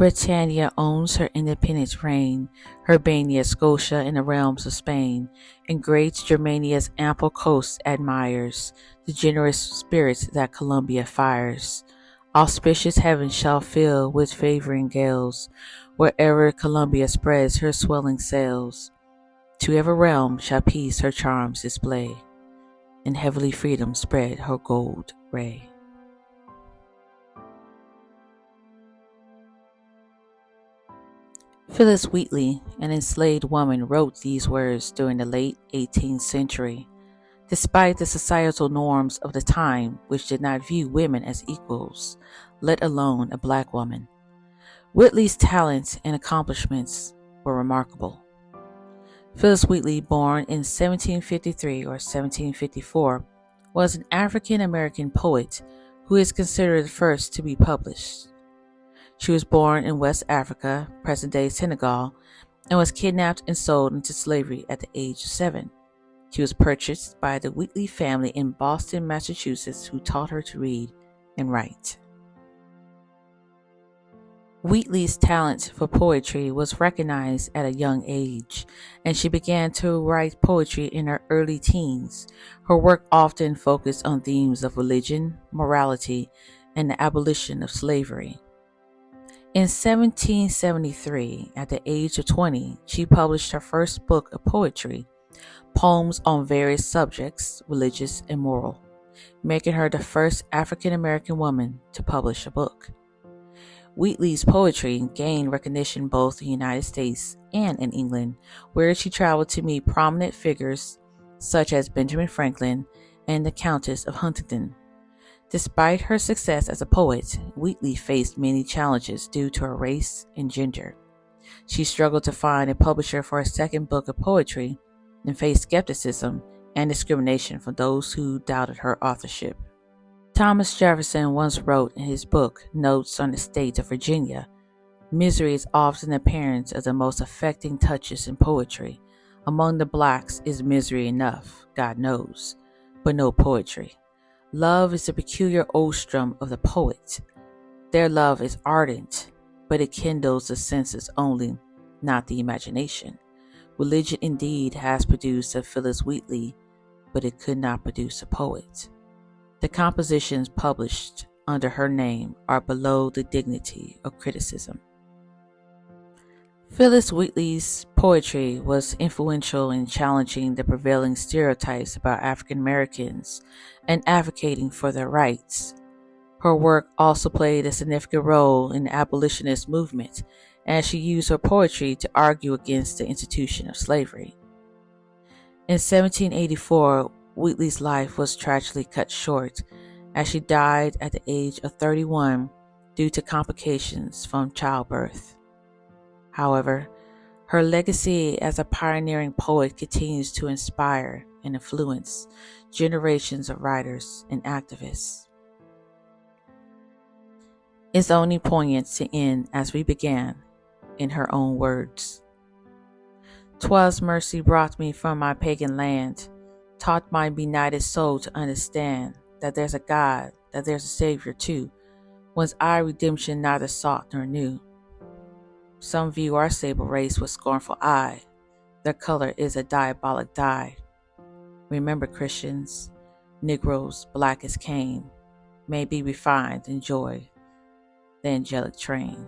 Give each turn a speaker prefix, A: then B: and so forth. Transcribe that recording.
A: Britannia owns her independent reign, Hibernia, Scotia, and the realms of Spain, and great Germania's ample coast admires the generous spirits that Columbia fires. Auspicious heaven shall fill with favoring gales, wherever Columbia spreads her swelling sails. To every realm shall peace her charms display, and heavenly freedom spread her gold ray. Phillis Wheatley, an enslaved woman, wrote these words during the late 18th century. Despite the societal norms of the time, which did not view women as equals, let alone a black woman, Wheatley's talents and accomplishments were remarkable. Phillis Wheatley, born in 1753 or 1754, was an African-American poet who is considered the first to be published. She was born in West Africa, present-day Senegal, and was kidnapped and sold into slavery at the age of 7. She was purchased by the Wheatley family in Boston, Massachusetts, who taught her to read and write. Wheatley's talent for poetry was recognized at a young age, and she began to write poetry in her early teens. Her work often focused on themes of religion, morality, and the abolition of slavery. In 1773, at the age of 20, she published her first book of poetry, poems on various subjects, religious and moral, making her the first African-American woman to publish a book. Wheatley's poetry gained recognition both in the United States and in England, where she traveled to meet prominent figures such as Benjamin Franklin and the Countess of Huntingdon. Despite her success as a poet, Wheatley faced many challenges due to her race and gender. She struggled to find a publisher for her second book of poetry and faced skepticism and discrimination from those who doubted her authorship. Thomas Jefferson once wrote in his book, Notes on the State of Virginia, "Misery is often the appearance of the most affecting touches in poetry. Among the blacks is misery enough, God knows, but no poetry. Love is the peculiar ostrom of the poet. Their love is ardent, but it kindles the senses only, not the imagination. Religion indeed has produced a Phillis Wheatley, but it could not produce a poet. The compositions published under her name are below the dignity of criticism." Phillis Wheatley's poetry was influential in challenging the prevailing stereotypes about African Americans and advocating for their rights. Her work also played a significant role in the abolitionist movement, as she used her poetry to argue against the institution of slavery. In 1784, Wheatley's life was tragically cut short, as she died at the age of 31 due to complications from childbirth. However, her legacy as a pioneering poet continues to inspire and influence generations of writers and activists. It's only poignant to end as we began, in her own words. "'Twas mercy brought me from my pagan land, taught my benighted soul to understand that there's a God, that there's a Savior too, whence I redemption neither sought nor knew. Some view our sable race with scornful eye. Their color is a diabolic dye. Remember, Christians, Negroes black as Cain may be refined in joy, the angelic train."